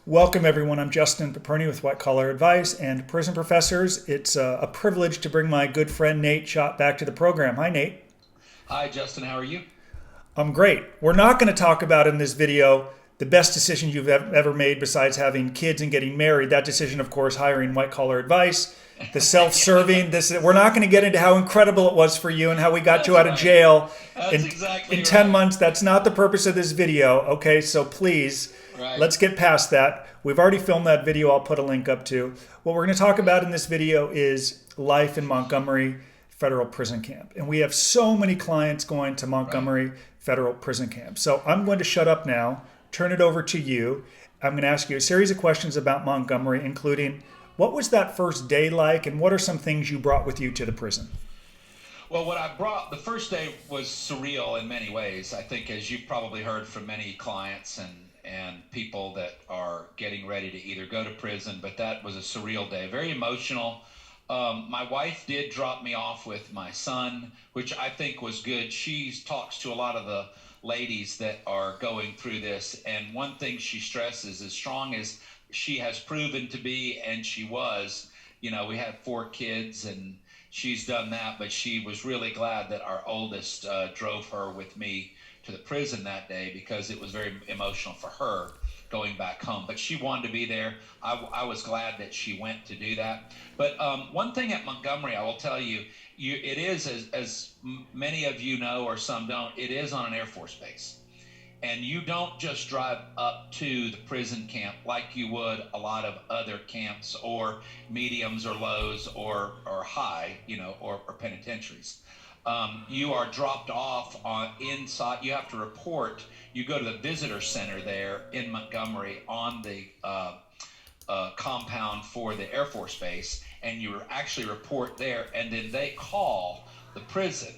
Welcome, everyone. I'm Justin Paperny with White Collar Advice and Prison Professors. It's a privilege to bring my good friend Nate Schott back to the program. Hi, Nate. Hi, Justin. How are you? I'm great. We're not going to talk about in this video the best decision you've ever made besides having kids and getting married. That decision, of course, hiring White Collar Advice, the self-serving. We're not going to get into how incredible it was for you and how we got That's you out of right. jail That's exactly in 10 right. months. That's not the purpose of this video. Okay, so please, Right. let's get past that. We've already filmed that video. I'll put a link up to. What we're going to talk about in this video is life in Montgomery Federal Prison Camp. And we have so many clients going to Right. Montgomery Federal Prison Camp. So I'm going to shut up now, turn it over to you. I'm going to ask you a series of questions about Montgomery, including what was that first day like and what are some things you brought with you to the prison? Well, what I brought the first day was surreal in many ways. I think, as you've probably heard from many clients and people that are getting ready to either go to prison, but that was a surreal day, very emotional. My wife did drop me off with my son, which I think was good. She talks to a lot of the ladies that are going through this, and one thing she stresses, as strong as she has proven to be, and she was, we had 4 kids, and she's done that, but she was really glad that our oldest drove her with me to the prison that day because it was very emotional for her going back home. But she wanted to be there. I was glad that she went to do that. But one thing at Montgomery, I will tell you, it is, as many of you know or some don't, it is on an Air Force base. And you don't just drive up to the prison camp like you would a lot of other camps or mediums or lows or high, or penitentiaries. You are dropped off on inside. You have to report. You go to the visitor center there in Montgomery on the compound for the Air Force Base, and you actually report there, and then they call the prison,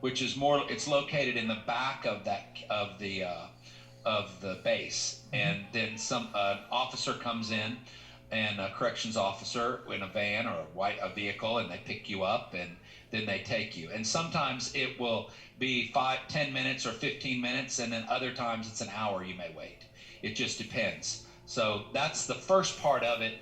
which is more. It's located in the back of the base, and then some officer comes in, and a corrections officer in a van or a vehicle, and they pick you up, and then they take you. And sometimes it will be 5, 10 minutes, or 15 minutes, and then other times it's an hour you may wait. It just depends. So that's the first part of it,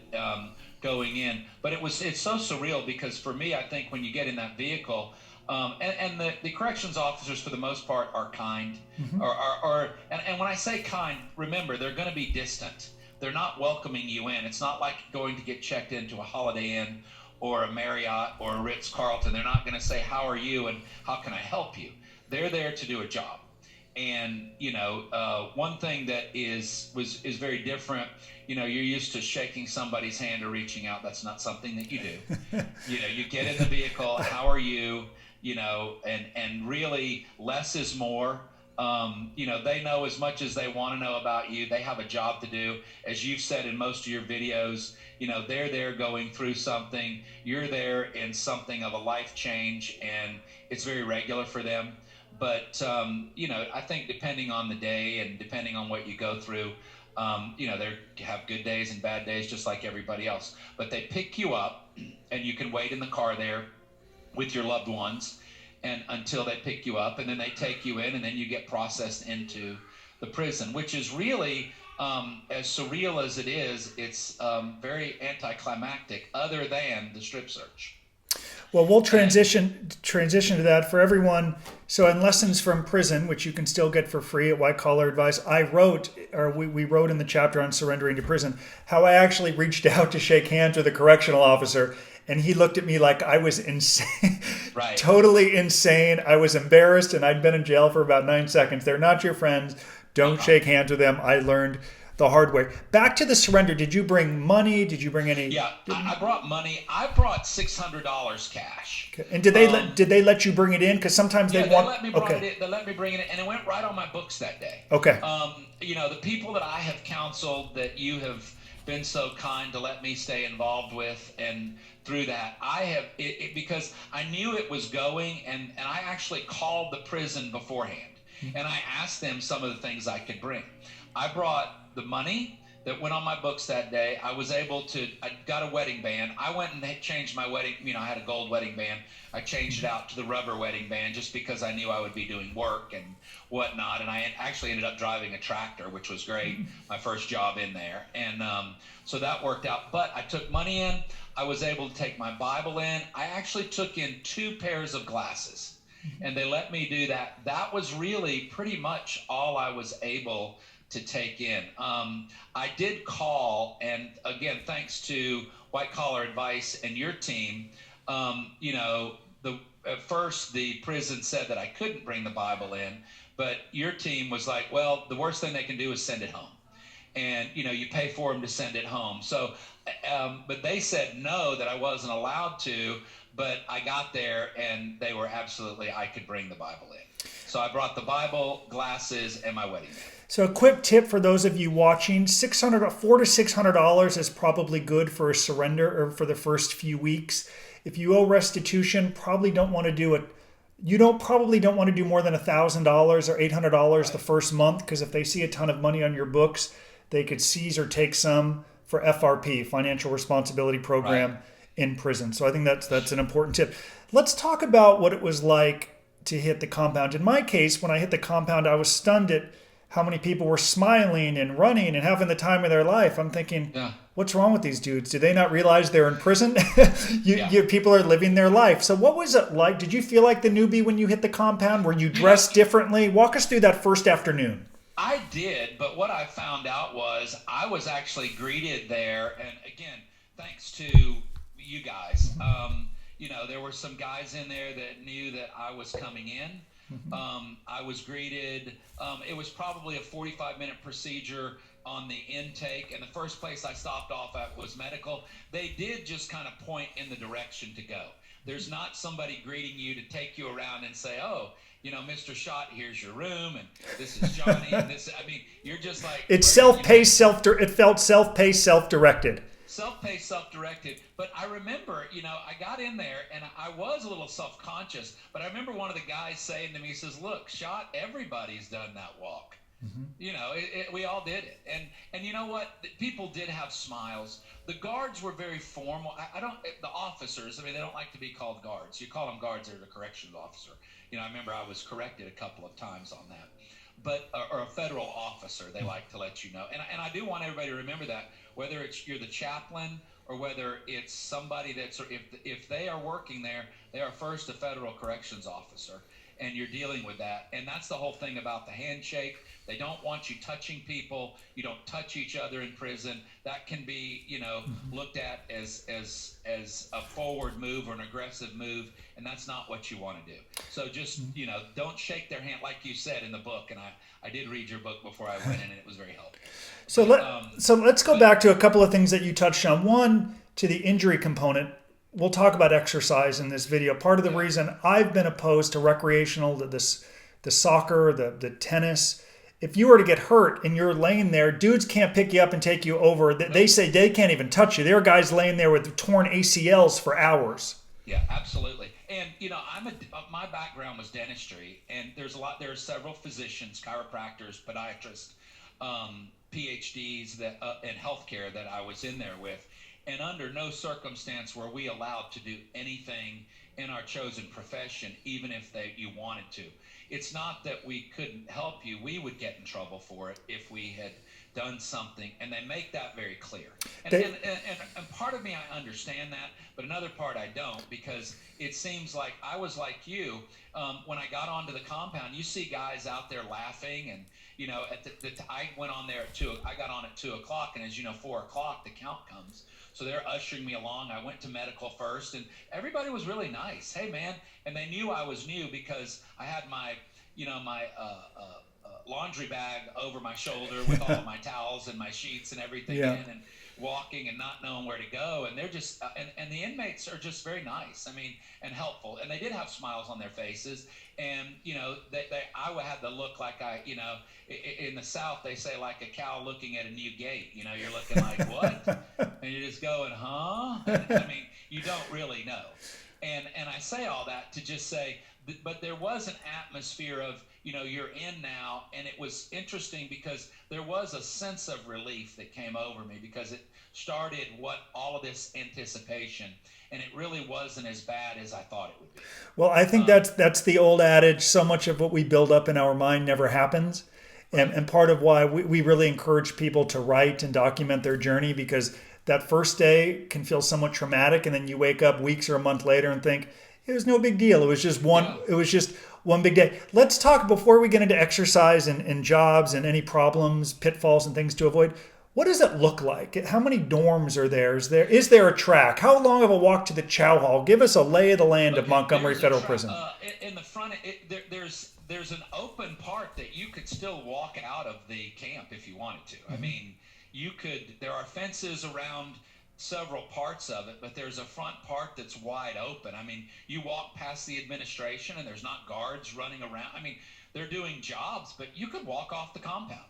going in. But it's so surreal because for me, I think when you get in that vehicle, and the corrections officers for the most part are kind, and when I say kind, remember they're going to be distant. They're not welcoming you in. It's not like going to get checked into a Holiday Inn or a Marriott or a Ritz-Carlton. They're not going to say, how are you and how can I help you? They're there to do a job. And, one thing that is very different, you're used to shaking somebody's hand or reaching out. That's not something that you do. You get in the vehicle, how are you? And really less is more. They know as much as they want to know about you. They have a job to do. As you've said in most of your videos, they're there going through something. You're there in something of a life change, and it's very regular for them. But, I think depending on the day and depending on what you go through, they have good days and bad days just like everybody else. But they pick you up, and you can wait in the car there with your loved ones and until they pick you up, and then they take you in, and then you get processed into the prison, which is really, as surreal as it is, it's very anticlimactic other than the strip search. Well, we'll And transition to that for everyone. So in Lessons from Prison, which you can still get for free at White Collar Advice, we wrote in the chapter on surrendering to prison, how I actually reached out to shake hands with a correctional officer, and he looked at me like I was insane, right. totally insane. I was embarrassed, and I'd been in jail for about 9 seconds. They're not your friends. Don't shake hands with them. I learned the hard way. Back to the surrender. Did you bring money? Did you bring any? Yeah, I brought money. I brought $600 cash. Okay. And did they let you bring it in? Because sometimes Yeah, they they want. let me Okay. They let me bring it in, and it went right on my books that day. Okay. The people that I have counseled that you have been so kind to let me stay involved with, and through that, I have because I knew it was going, and I actually called the prison beforehand, and I asked them some of the things I could bring. I brought the money that went on my books that day. I got a wedding band. I went and changed my wedding. I had a gold wedding band. I changed it out to the rubber wedding band just because I knew I would be doing work and whatnot. And I actually ended up driving a tractor, which was great. My first job in there. And so that worked out. But I took money in. I was able to take my Bible in. I actually took in 2 pairs of glasses. And they let me do that. That was really pretty much all I was able to take in. I did call, and again, thanks to White Collar Advice and your team, at first the prison said that I couldn't bring the Bible in, but your team was like, well, the worst thing they can do is send it home. And, you pay for them to send it home. So, but they said no, that I wasn't allowed to, but I got there and they were absolutely, I could bring the Bible in. So I brought the Bible, glasses, and my wedding band. So a quick tip for those of you watching, $400 to $600 is probably good for a surrender or for the first few weeks. If you owe restitution, probably don't want to do it. Probably don't want to do more than $1,000 or $800 the first month, because if they see a ton of money on your books, they could seize or take some for FRP, Financial Responsibility Program, in prison. So I think that's an important tip. Let's talk about what it was like to hit the compound. In my case, when I hit the compound, I was stunned at how many people were smiling and running and having the time of their life. I'm thinking, what's wrong with these dudes? Do they not realize they're in prison? People are living their life. So what was it like? Did you feel like the newbie when you hit the compound? Were you dressed differently? Walk us through that first afternoon. I did, but what I found out was I was actually greeted there, and again, thanks to you guys. There were some guys in there that knew that I was coming in. I was greeted. It was probably a 45-minute procedure on the intake, and the first place I stopped off at was medical. They did just kind of point in the direction to go. There's not somebody greeting you to take you around and say, oh, Mr. Schott, here's your room, and this is Johnny, and you're just like... It's self-paced, it felt self-paced, self-directed. Self-paced, self-directed. But I remember, I got in there and I was a little self-conscious, but I remember one of the guys saying to me, he says, look, Schott, everybody's done that walk. We all did it. And you know what? People did have smiles. The guards were very formal. The officers, they don't like to be called guards. You call them guards, they're the corrections officer. I remember I was corrected a couple of times on that. But or a federal officer, they like to let you know. And I do want everybody to remember that, whether you're the chaplain or whether it's somebody that's, if they are working there, they are first a federal corrections officer, and you're dealing with that. And that's the whole thing about the handshake. They don't want you touching people. You don't touch each other in prison. That can be, looked at as a forward move or an aggressive move, and that's not what you want to do. So just, don't shake their hand, like you said in the book. And I did read your book before I went in, and it was very helpful. So let's go back to a couple of things that you touched on. One, to the injury component. We'll talk about exercise in this video. Part of the reason I've been opposed to recreational, the soccer, the tennis. If you were to get hurt and you're laying there, dudes can't pick you up and take you over. They say they can't even touch you. There are guys laying there with torn ACLs for hours. Yeah, absolutely. And my background was dentistry, and there are several physicians, chiropractors, podiatrists, PhDs in healthcare that I was in there with. And under no circumstance were we allowed to do anything in our chosen profession, even if you wanted to. It's not that we couldn't help you. We would get in trouble for it if we had done something, and they make that very clear. And part of me, I understand that, but another part I don't, because it seems like I was like you. When I got onto the compound, you see guys out there laughing, and I went on there I got on at 2:00, and as you know, 4:00 the count comes. So they're ushering me along. I went to medical first, and everybody was really nice. Hey, man. And they knew I was new because I had my laundry bag over my shoulder with all of my towels and my sheets and everything in, and walking and not knowing where to go. And they're just, and the inmates are just very nice. And helpful. And they did have smiles on their faces. And, I had the look like in the South, they say like a cow looking at a new gate. You're looking like, what? And you're just going, huh? And, you don't really know. And I say all that to just say, but there was an atmosphere of, you're in now. And it was interesting because there was a sense of relief that came over me, because it started what all of this anticipation, and it really wasn't as bad as I thought it would be. Well, I think that's the old adage. So much of what we build up in our mind never happens. And part of why we really encourage people to write and document their journey, because that first day can feel somewhat traumatic, and then you wake up weeks or a month later and think it was no big deal. It was just one. Yeah. It was just one big day. Let's talk, before we get into exercise and jobs and any problems, pitfalls, and things to avoid. What does it look like? How many dorms are there? Is there a track? How long of a walk to the chow hall? Give us a lay of the land of Montgomery Federal Prison. In the front, there's an open part that you could still walk out of the camp if you wanted to. I mean, there are fences around several parts of it, but there's a front part that's wide open. I mean, you walk past the administration and there's not guards running around. I mean, they're doing jobs, but you could walk off the compound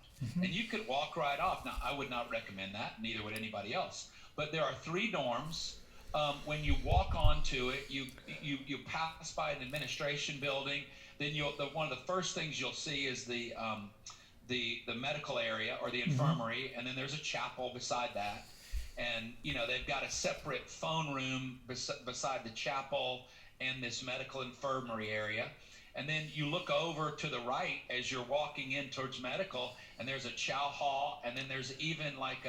and you could walk right off. Now, I would not recommend that, neither would anybody else. But there are 3 dorms. When you walk onto it, you pass by an administration building. Then one of the first things you'll see is the medical area, or the infirmary, and then there's a chapel beside that. And they've got a separate phone room beside the chapel and this medical infirmary area. And then you look over to the right as you're walking in towards medical, and there's a chow hall, and then there's even like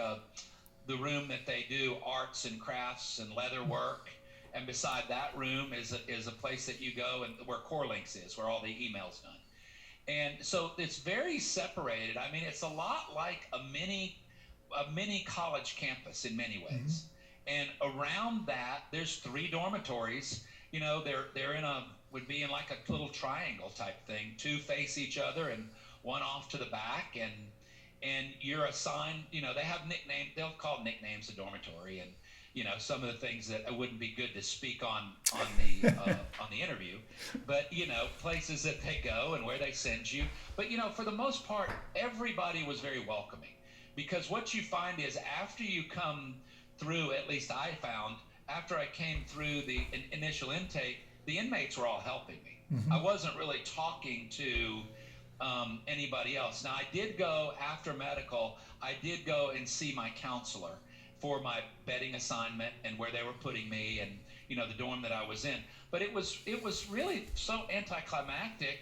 the room that they do arts and crafts and leather work. And beside that room is a place that you go, and where Core Links is, where all the email's done. And so it's very separated. I mean, it's a lot like a mini college campus in many ways. And around that, there's 3 dormitories. They're would be in like a little triangle type thing. 2 face each other and one off to the back. And you're assigned, they have nicknames. They'll call nicknames a dormitory, and some of the things that wouldn't be good to speak on the interview, but places that they go and where they send you. But for the most part, everybody was very welcoming, because what you find is, after you come through, at least I found, after I came through the initial intake, the inmates were all helping me. I wasn't really talking to anybody else. Now, I did go after medical. I did go and see my counselor for my bedding assignment and where they were putting me, and the dorm that I was in. But it was really so anticlimactic.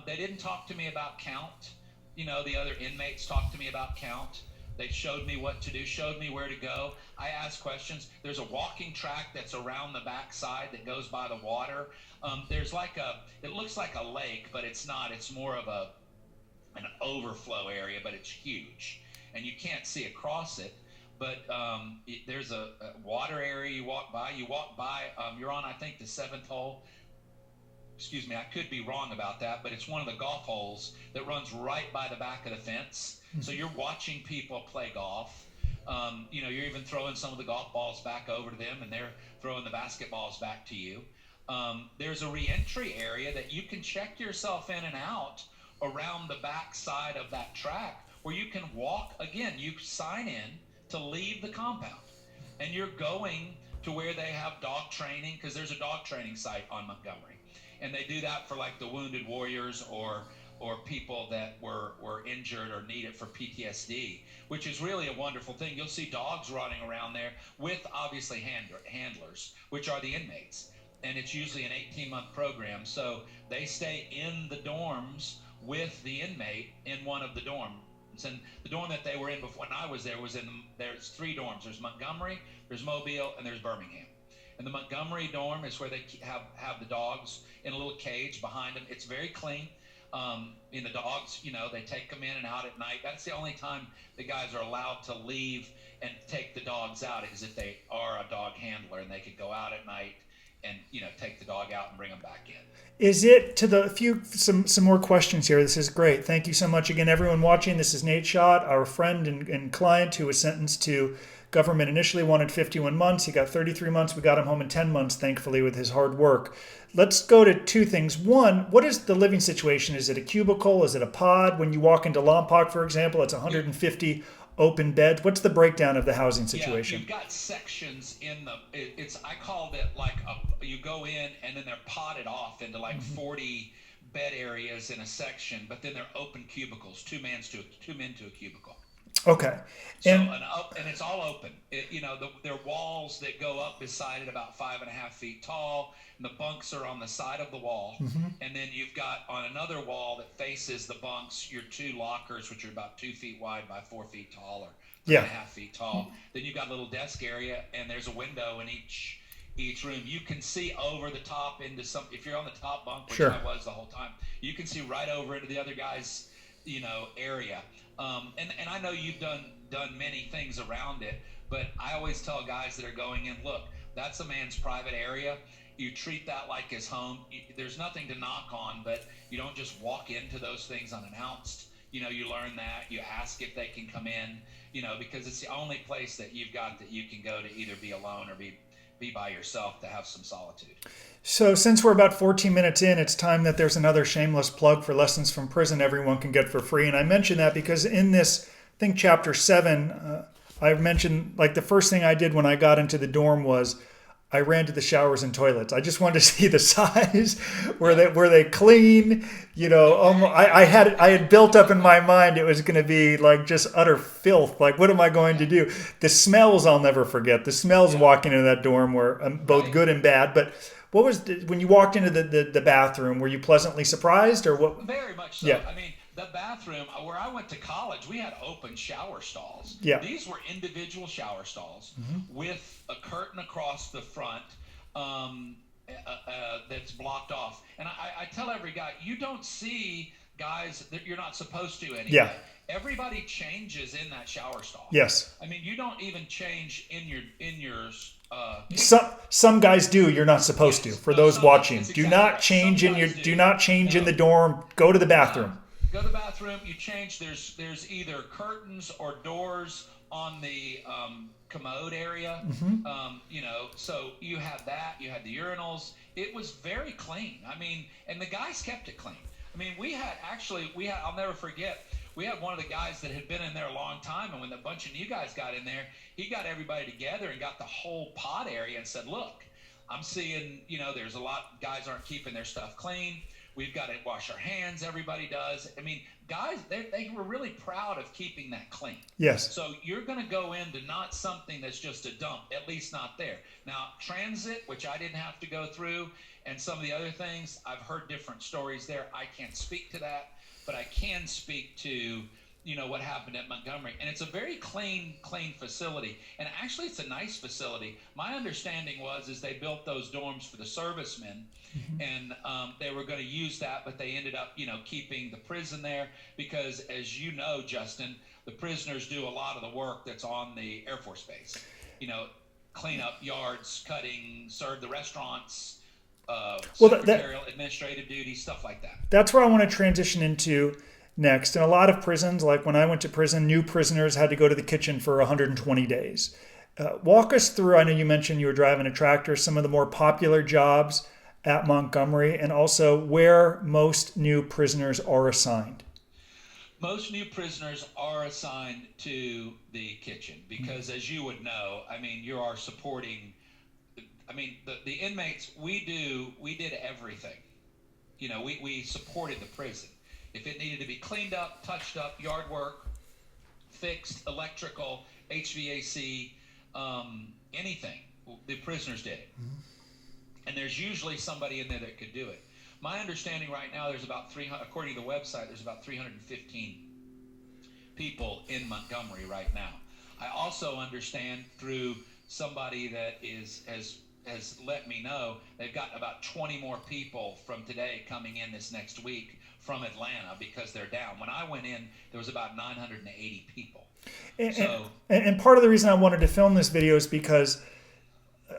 They didn't talk to me about count. The other inmates talked to me about count. They showed me what to do, showed me where to go. I asked questions. There's a walking track that's around the backside that goes by the water. There's it looks like a lake, but it's not. It's more of an overflow area, but it's huge, and you can't see across it. But there's a water area you walk by. You're on, I think, the 7th hole. Excuse me, I could be wrong about that, but it's one of the golf holes that runs right by the back of the fence. So you're watching people play golf. You're even throwing some of the golf balls back over to them, and they're throwing the basketballs back to you. There's a reentry area that you can check yourself in and out around the back side of that track, where you can walk. Again, you sign in to leave the compound, and you're going to where they have dog training, because there's a dog training site on Montgomery, and they do that for like the wounded warriors or people that were injured or need it for PTSD, which is really a wonderful thing. You'll see dogs running around there with obviously handlers, which are the inmates, and it's usually an 18-month program, so they stay in the dorms with the inmate in one of the dorms. And the dorm that they were in before, when I was there, there's 3 dorms. There's Montgomery, there's Mobile, and there's Birmingham. And the Montgomery dorm is where they have the dogs in a little cage behind them. It's very clean. In the dogs, they take them in and out at night. That's the only time the guys are allowed to leave and take the dogs out, is if they are a dog handler, and they could go out at night and take the dog out and bring them back in. Is it to the some more questions here? This is great. Thank you so much again, everyone watching. This is Nate Schott, our friend and client, who was sentenced to government. Initially wanted 51 months. He got 33 months. We got him home in 10 months, thankfully, with his hard work. Let's go to 2 things. One, what is the living situation? Is it a cubicle? Is it a pod? When you walk into Lompoc, for example, it's 150 open beds. What's the breakdown of the housing situation? Yeah, you've got sections in I called it like you go in, and then they're potted off into like 40 bed areas in a section, but then they're open cubicles, two men to a cubicle. Okay. So And and it's all open. There are walls that go up beside it about 5.5 feet tall, and the bunks are on the side of the wall. And then you've got on another wall that faces the bunks your two lockers, which are about 2 feet wide by 4 feet tall, or 3.5 feet tall. Then you've got a little desk area, and there's a window in each room. You can see over the top into some. If you're on the top bunk, which I was the whole time, you can see right over into the other guy's area. And I know you've done many things around it, but I always tell guys that are going in, look, that's a man's private area. You treat that like his home. There's nothing to knock on, but you don't just walk into those things unannounced. You learn that. You ask if they can come in, because it's the only place that you've got that you can go to either be alone or be by yourself, to have some solitude. so since we're about 14 minutes in, it's time that there's another shameless plug for Lessons from Prison everyone can get for free. And I mention that because in this, I think chapter 7, I mentioned like the first thing I did when I got into the dorm was I ran to the showers and toilets. I just wanted to see the size, were they clean? I had built up in my mind it was going to be like just utter filth. Like, what am I going to do? The smells I'll never forget. The smells walking into that dorm were both good and bad. But what was when you walked into the bathroom? Were you pleasantly surprised, or what? Very much so. Yeah. I mean, the bathroom where I went to college, we had open shower stalls. Yeah. These were individual shower stalls with a curtain across the front that's blocked off. And I tell every guy, you don't see guys that you're not supposed to anyway. Yeah. Everybody changes in that shower stall. Yes. I mean, you don't even change in your some guys do. You're not supposed to. For those watching, do not change in the dorm. Go to the bathroom. Go to the bathroom. You change. There's either curtains or doors on the commode area. So you had that. You had the urinals. It was very clean. I mean, and the guys kept it clean. I mean, we had. I'll never forget. We had one of the guys that had been in there a long time, and when a bunch of new guys got in there, he got everybody together and got the whole pod area and said, look, I'm seeing, there's a lot of guys aren't keeping their stuff clean. We've got to wash our hands. Everybody does. I mean, guys, they were really proud of keeping that clean. Yes. So you're going to go into not something that's just a dump, at least not there. Now, transit, which I didn't have to go through, and some of the other things, I've heard different stories there. I can't speak to that, but I can speak to, what happened at Montgomery. And it's a very clean facility. And actually, it's a nice facility. My understanding is they built those dorms for the servicemen, and they were going to use that, but they ended up, keeping the prison there because, as you know, Justin, the prisoners do a lot of the work that's on the Air Force Base. Clean up yards, cutting, serve the restaurants, secretarial, administrative duties, stuff like that. That's where I want to transition into next. In a lot of prisons, like when I went to prison, new prisoners had to go to the kitchen for 120 days. Walk us through, I know you mentioned you were driving a tractor, some of the more popular jobs at Montgomery, and also where most new prisoners are assigned. Most new prisoners are assigned to the kitchen because, as you would know, I mean, you are supporting, the inmates, we did everything. We supported the prison. If it needed to be cleaned up, touched up, yard work, fixed, electrical, HVAC, anything, the prisoners did it. And there's usually somebody in there that could do it. My understanding right now, there's about 300, according to the website, there's about 315 people in Montgomery right now. I also understand through somebody that has let me know they've got about 20 more people from today coming in this next week from Atlanta because they're down. When I went in, there was about 980 people. And part of the reason I wanted to film this video is because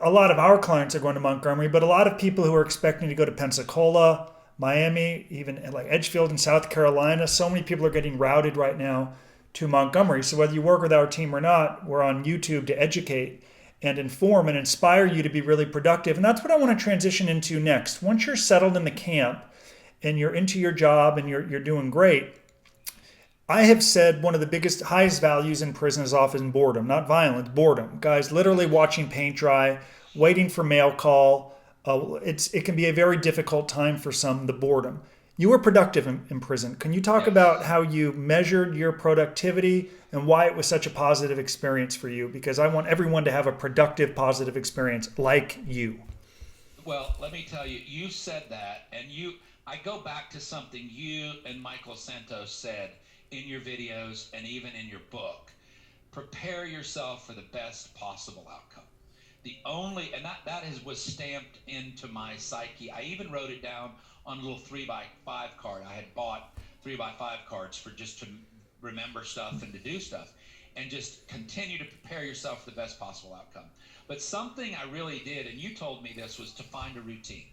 a lot of our clients are going to Montgomery, but a lot of people who are expecting to go to Pensacola, Miami, even like Edgefield in South Carolina, so many people are getting routed right now to Montgomery. So whether you work with our team or not, we're on YouTube to educate and inform and inspire you to be really productive. And that's what I want to transition into next. Once you're settled in the camp and you're into your job and you're doing great, I have said one of the biggest, highest values in prison is often boredom, not violence, boredom. Guys literally watching paint dry, waiting for mail call. It can be a very difficult time for some, the boredom. You were productive in prison. Can you talk Yes. about how you measured your productivity and why it was such a positive experience for you? Because I want everyone to have a productive, positive experience like you. Well, let me tell you, you said that, and I go back to something you and Michael Santos said in your videos and even in your book. Prepare yourself for the best possible outcome. And that was stamped into my psyche. I even wrote it down on a little 3x5 card. I had bought 3x5 cards for just to remember stuff and to do stuff, and just continue to prepare yourself for the best possible outcome. But something I really did, and you told me this, was to find a routine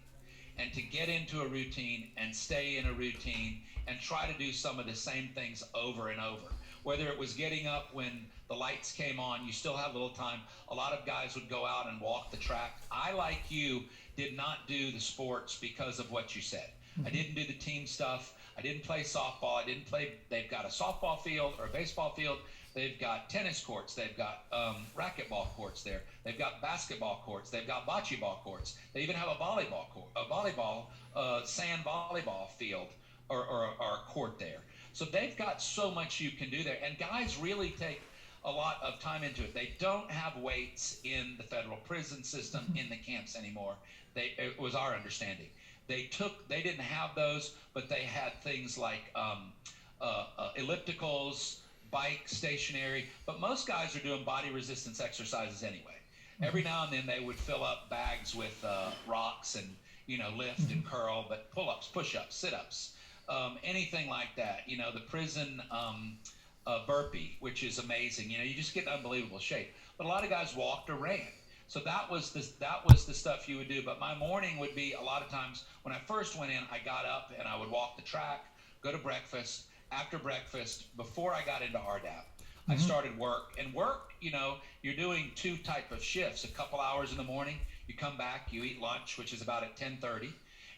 and to get into a routine and stay in a routine and try to do some of the same things over and over. Whether it was getting up when the lights came on, you still have a little time. A lot of guys would go out and walk the track. I, like you, did not do the sports because of what you said. I didn't do the team stuff. I didn't play softball. They've got a softball field or a baseball field. They've got tennis courts. They've got racquetball courts there. They've got basketball courts. They've got bocce ball courts. They even have a sand volleyball field or a court there. So they've got so much you can do there. And guys really take a lot of time into it. They don't have weights in the federal prison system in the camps anymore. It was our understanding. They didn't have those, but they had things like ellipticals, bike, stationary. But most guys are doing body resistance exercises anyway. Every now and then they would fill up bags with rocks and lift and curl, but pull-ups, push-ups, sit-ups, anything like that. The prison burpee, which is amazing. You just get in unbelievable shape. But a lot of guys walked or ran. So that was the stuff you would do. But my morning would be, a lot of times when I first went in, I got up and I would walk the track, go to breakfast. After breakfast, before I got into RDAP, I started work. And work, you're doing two type of shifts. A couple hours in the morning, you come back, you eat lunch, which is about at 10:30.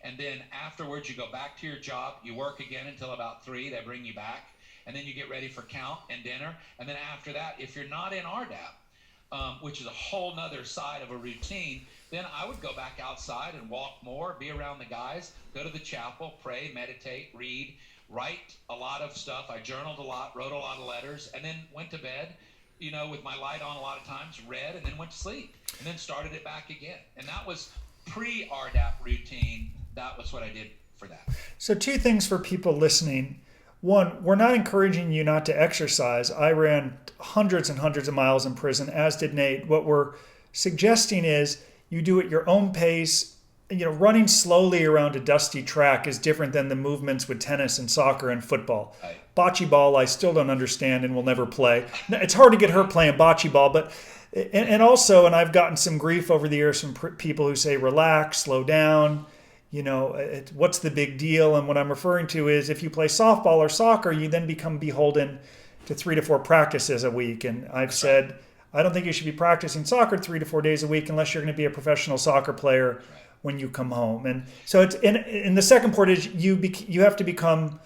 And then afterwards, you go back to your job. You work again until about 3. They bring you back. And then you get ready for count and dinner. And then after that, if you're not in RDAP, which is a whole nother side of a routine, then I would go back outside and walk more, be around the guys, go to the chapel, pray, meditate, read, write a lot of stuff. I journaled a lot, wrote a lot of letters, and then went to bed, with my light on a lot of times, read, and then went to sleep, and then started it back again. And that was pre-RDAP routine. That was what I did for that. So 2 things for people listening. One, we're not encouraging you not to exercise. I ran hundreds and hundreds of miles in prison, as did Nate. What we're suggesting is you do at your own pace. Running slowly around a dusty track is different than the movements with tennis and soccer and football. Right. Bocce ball, I still don't understand and will never play. It's hard to get hurt playing bocce ball, but also, and I've gotten some grief over the years from people who say, relax, slow down. What's the big deal? And what I'm referring to is, if you play softball or soccer, you then become beholden to 3 to 4 practices a week. And I've said, I don't think you should be practicing soccer 3 to 4 days a week unless you're going to be a professional soccer player when you come home. And so it's and the second part is you have to become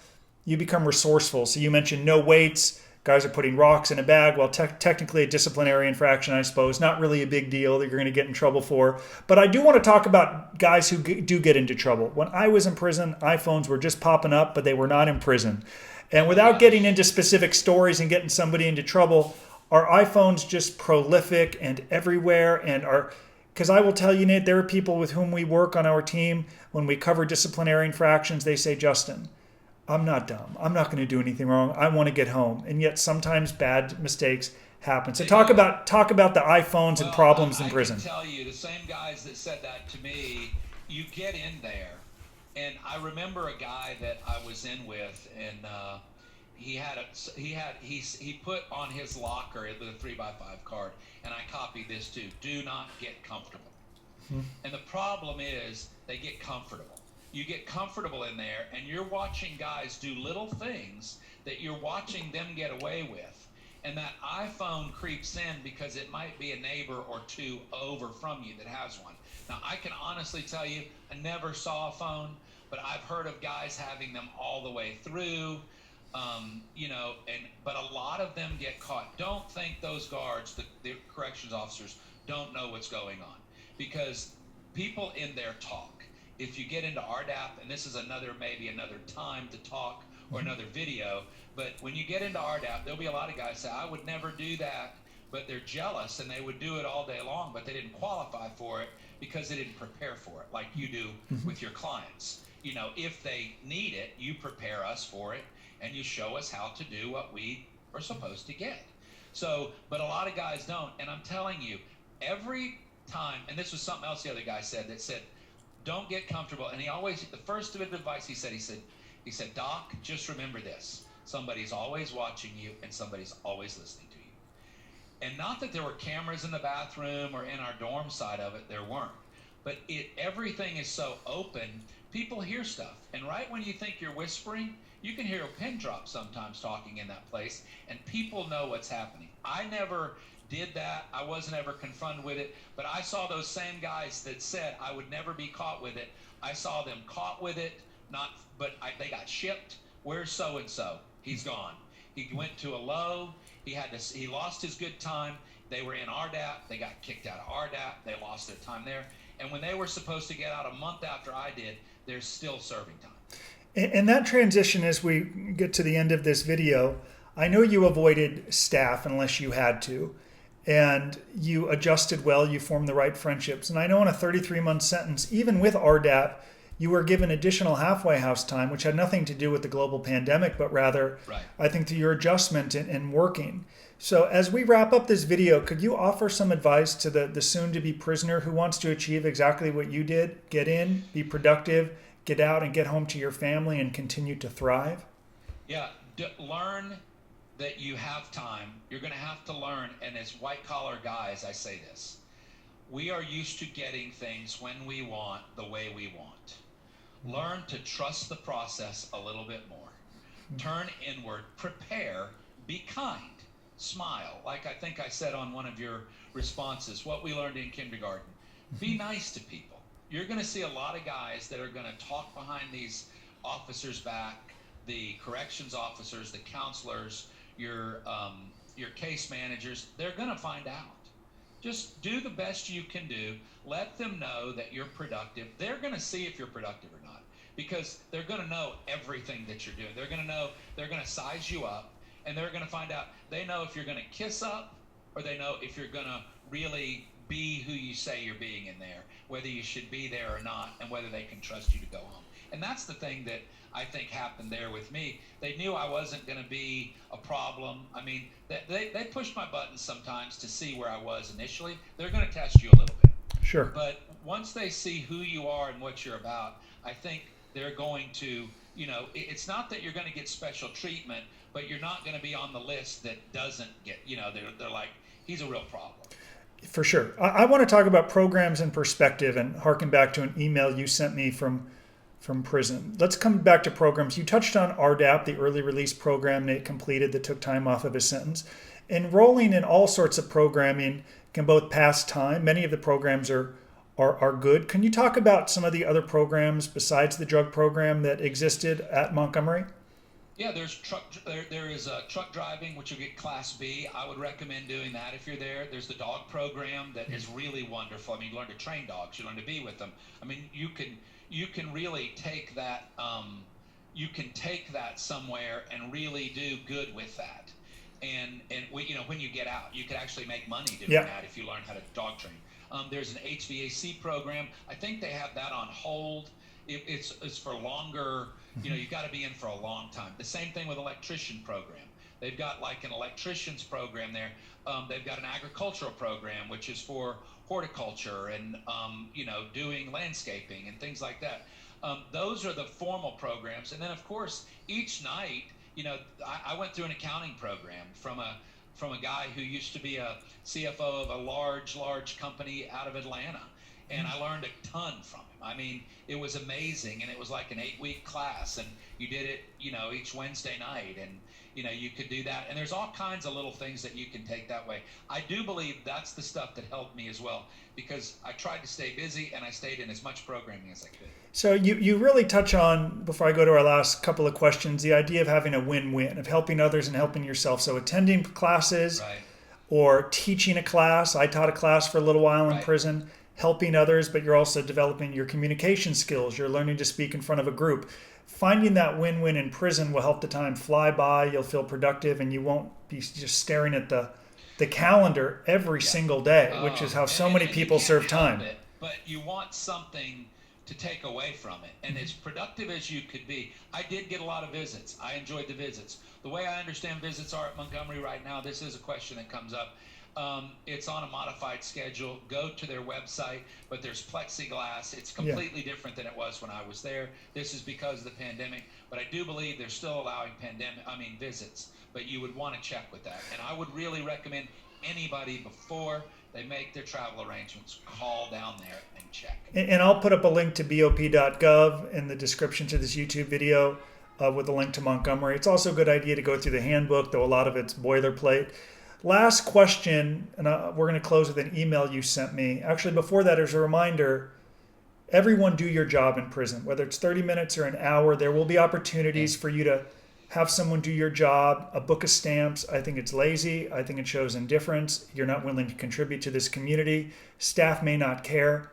resourceful. So you mentioned no weights. Guys are putting rocks in a bag. Well, technically a disciplinary infraction, I suppose. Not really a big deal that you're going to get in trouble for. But I do want to talk about guys who do get into trouble. When I was in prison, iPhones were just popping up, but they were not in prison. And without getting into specific stories and getting somebody into trouble, are iPhones just prolific and everywhere? Because I will tell you, Nate, there are people with whom we work on our team. When we cover disciplinary infractions, they say, Justin, I'm not dumb. I'm not going to do anything wrong. I want to get home. And yet sometimes bad mistakes happen. So talk about the iPhones and problems in prison. I can tell you, the same guys that said that to me, you get in there. And I remember a guy that I was in with, and he put on his locker with a 3x5 card, and I copied this too: do not get comfortable. And the problem is they get comfortable. You get comfortable in there, and you're watching guys do little things that you're watching them get away with. And that iPhone creeps in because it might be a neighbor or 2 over from you that has one. Now, I can honestly tell you, I never saw a phone, but I've heard of guys having them all the way through, but a lot of them get caught. Don't think those guards, the corrections officers, don't know what's going on, because people in there talk. if you get into RDAP, and this is maybe another time to talk or another video, but when you get into RDAP, there'll be a lot of guys say, I would never do that, but they're jealous and they would do it all day long, but they didn't qualify for it because they didn't prepare for it like you do with your clients. You know, if they need it, you prepare us for it and you show us how to do what we are supposed to get. So, but a lot of guys don't, and I'm telling you, every time, and this was something else the other guy said, don't get comfortable. And the first bit of advice he said, Doc, just remember this. Somebody's always watching you and somebody's always listening to you. And not that there were cameras in the bathroom or in our dorm side of it, there weren't. But everything is so open, people hear stuff. And right when you think you're whispering, you can hear a pin drop sometimes talking in that place, and people know what's happening. I never did that. I wasn't ever confronted with it, but I saw those same guys that said I would never be caught with it. I saw them caught with it, they got shipped. Where's so-and-so? He's gone. He went to a low. He lost his good time. They were in RDAP. They got kicked out of RDAP. They lost their time there. And when they were supposed to get out a month after I did, they're still serving time. And that transition, as we get to the end of this video, I know you avoided staff unless you had to, and you adjusted well, you formed the right friendships. And I know in a 33-month sentence, even with RDAP, you were given additional halfway house time, which had nothing to do with the global pandemic, but rather, I think, to your adjustment in working. So as we wrap up this video, could you offer some advice to the soon-to-be prisoner who wants to achieve exactly what you did? Get in, be productive, get out and get home to your family and continue to thrive? Yeah, learn that you have time. You're going to have to learn, and as white-collar guys, I say this. We are used to getting things when we want, the way we want. Learn to trust the process a little bit more. Turn inward, prepare, be kind, smile. Like I think I said on one of your responses, what we learned in kindergarten. Be nice to people. You're going to see a lot of guys that are going to talk behind these officers' back, the corrections officers, the counselors, your case managers. They're going to find out. Just do the best you can do. Let them know that you're productive. They're going to see if you're productive or not, because they're going to know everything that you're doing. They're going to know, they're going to size you up, and they're going to find out. They know if you're going to kiss up, or they know if you're going to really be who you say you're being in there, whether you should be there or not, and whether they can trust you to go home. And that's the thing that I think happened there with me. They knew I wasn't going to be a problem. I mean, they pushed my buttons sometimes to see where I was initially. They're going to test you a little bit. Sure. But once they see who you are and what you're about, I think they're going to, it's not that you're going to get special treatment, but you're not going to be on the list that doesn't get, they're like, he's a real problem. For sure. I want to talk about programs and perspective and harken back to an email you sent me from prison. Let's come back to programs. You touched on RDAP, the early release program Nate completed that took time off of his sentence. Enrolling in all sorts of programming can both pass time. Many of the programs are good. Can you talk about some of the other programs besides the drug program that existed at Montgomery? Yeah, there is truck driving, which you get Class B. I would recommend doing that if you're there. There's the dog program that is really wonderful. I mean, you learn to train dogs. You learn to be with them. I mean, you can really take that. You can take that somewhere and really do good with that. And when you get out, you could actually make money doing that if you learn how to dog train. There's an HVAC program. I think they have that on hold. It's for longer. You've got to be in for a long time. The same thing with electrician program. They've got like an electrician's program there. They've got an agricultural program, which is for horticulture and doing landscaping and things like that. Those are the formal programs. And then of course each night, I went through an accounting program from a guy who used to be a CFO of a large company out of Atlanta. And I learned a ton from him. I mean, it was amazing, and it was like an 8-week class, and you did it, each Wednesday night, and you could do that. And there's all kinds of little things that you can take that way. I do believe that's the stuff that helped me as well, because I tried to stay busy and I stayed in as much programming as I could. So you really touch on, before I go to our last couple of questions, the idea of having a win-win, of helping others and helping yourself. So attending classes or teaching a class. I taught a class for a little while in prison. helping others, but you're also developing your communication skills. You're learning to speak in front of a group. Finding that win-win in prison will help the time fly by. You'll feel productive, and you won't be just staring at the calendar every single day, which is how so many people serve time. But you want something to take away from it, and as productive as you could be. I did get a lot of visits. I enjoyed the visits. The way I understand visits are at Montgomery right now, this is a question that comes up. It's on a modified schedule. Go to their website, but there's plexiglass. It's completely different than it was when I was there. This is because of the pandemic, but I do believe they're still allowing visits, but you would want to check with that. And I would really recommend anybody before they make their travel arrangements, call down there and check. And I'll put up a link to bop.gov in the description to this YouTube video with a link to Montgomery. It's also a good idea to go through the handbook, though a lot of it's boilerplate. Last question, and we're going to close with an email you sent me. Actually, before that, as a reminder, everyone do your job in prison. Whether it's 30 minutes or an hour, there will be opportunities for you to have someone do your job. A book of stamps, I think it's lazy. I think it shows indifference. You're not willing to contribute to this community. Staff may not care.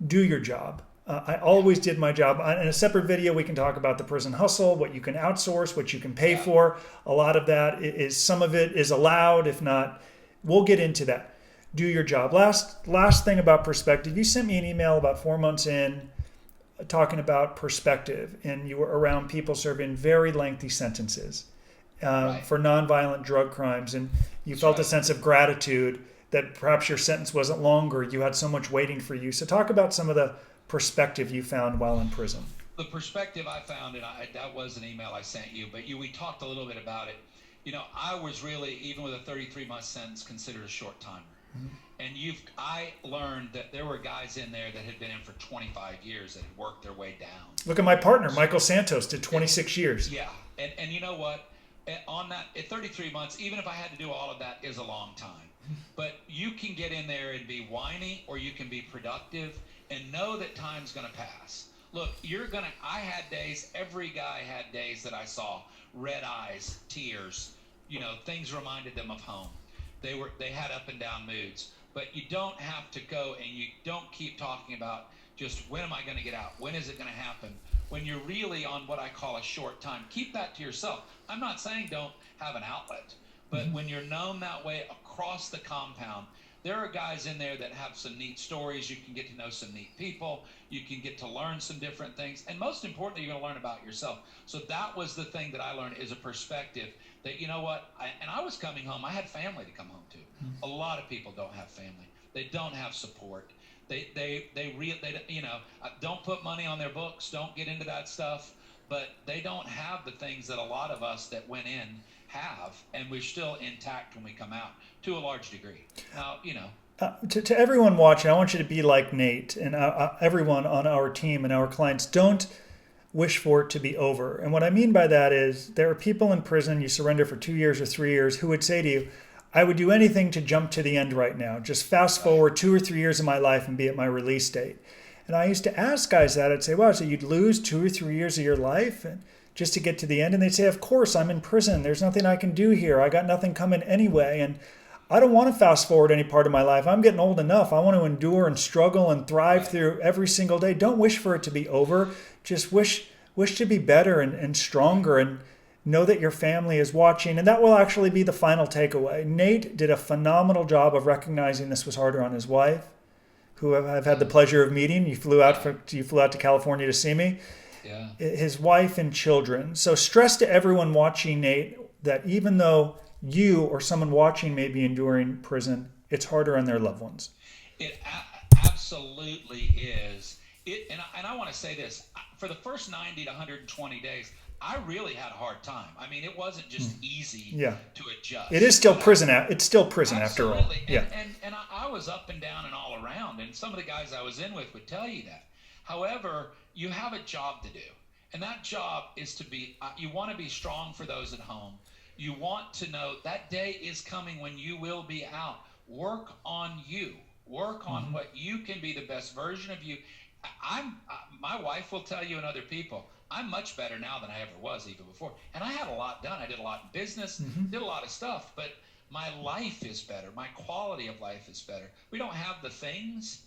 Do your job. I always did my job. In a separate video, we can talk about the prison hustle, what you can outsource, what you can pay for. A lot of that is, some of it is allowed. If not, we'll get into that. Do your job. Last thing about perspective. You sent me an email about 4 months in talking about perspective, and you were around people serving very lengthy sentences for nonviolent drug crimes, and you felt a sense of gratitude that perhaps your sentence wasn't longer. You had so much waiting for you. So talk about some of the perspective you found while in prison. The perspective I found, and that was an email I sent you, but we talked a little bit about it. I was really, even with a 33-month sentence, considered a short timer. Mm-hmm. And I learned that there were guys in there that had been in for 25 years that had worked their way down. Look at my partner, Michael Santos, did 26 years. Yeah, and you know what? On that, at 33 months, even if I had to do all of that, is a long time. But you can get in there and be whiny, or you can be productive and know that time's going to pass. Look, I had days, every guy had days that I saw, red eyes, tears, things reminded them of home. They had up and down moods, but you don't have to go, and you don't keep talking about just when am I going to get out? When is it going to happen? When you're really on what I call a short time, keep that to yourself. I'm not saying don't have an outlet, but when you're known that way across the compound, there are guys in there that have some neat stories. You can get to know some neat people. You can get to learn some different things. And most importantly, you're going to learn about yourself. So that was the thing that I learned, is a perspective that, you know what, I was coming home. I had family to come home to. A lot of people don't have family. They don't have support. Don't put money on their books. Don't get into that stuff. But they don't have the things that a lot of us that went in have, and we're still intact when we come out to a large degree. Now, to everyone watching, I want you to be like Nate and everyone on our team and our clients. Don't wish for it to be over. And what I mean by that is, there are people in prison, you surrender for 2 years or 3 years, who would say to you, I would do anything to jump to the end right now. Just fast forward 2 or 3 years of my life and be at my release date. And I used to ask guys that. I'd say, wow, so you'd lose 2 or 3 years of your life just to get to the end? And they'd say, of course, I'm in prison. There's nothing I can do here. I got nothing coming anyway. And I don't want to fast forward any part of my life. I'm getting old enough. I want to endure and struggle and thrive through every single day. Don't wish for it to be over. Just wish to be better and stronger, and know that your family is watching. And that will actually be the final takeaway. Nate did a phenomenal job of recognizing this was harder on his wife, who I've had the pleasure of meeting. You flew out to California to see me. Yeah. His wife and children. So stress to everyone watching, Nate, that even though you or someone watching may be enduring prison, it's harder on their loved ones. It absolutely is. And I want to say this. For the first 90 to 120 days, I really had a hard time. I mean, it wasn't just easy to adjust. It is still prison. It's still prison after all. And I was up and down and all around. And some of the guys I was in with would tell you that. However, you have a job to do. And that job is to be, you want to be strong for those at home. You want to know that day is coming when you will be out. Work on you. Work on what you can be the best version of you. My wife will tell you, and other people, I'm much better now than I ever was even before. And I had a lot done. I did a lot in business, did a lot of stuff, but my life is better. My quality of life is better. We don't have the things,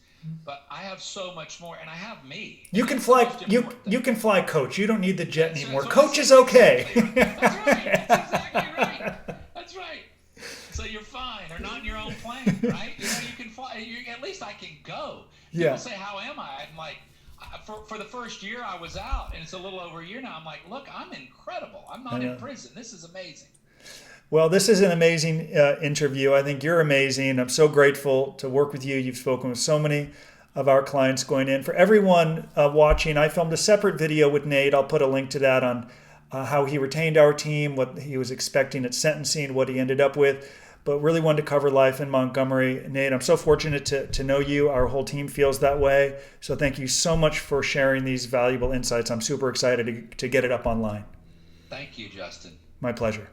but I have so much more, and I have me. You And can that's the fly. most You important thing. you can fly coach. You don't need the jet That's anymore. what I Coach is said. okay. Exactly right. That's right. That's exactly right. That's right. So you're fine, or not in your own plane, right? You can fly. At least I can go. Yeah. People say, "How am I?" I'm like, for the first year I was out, and it's a little over a year now. I'm like, look, I'm incredible. I'm not in prison. This is amazing. Well, this is an amazing interview. I think you're amazing. I'm so grateful to work with you. You've spoken with so many of our clients going in. For everyone watching, I filmed a separate video with Nate. I'll put a link to that on how he retained our team, what he was expecting at sentencing, what he ended up with. But really wanted to cover life in Montgomery. Nate, I'm so fortunate to know you. Our whole team feels that way. So thank you so much for sharing these valuable insights. I'm super excited to get it up online. Thank you, Justin. My pleasure.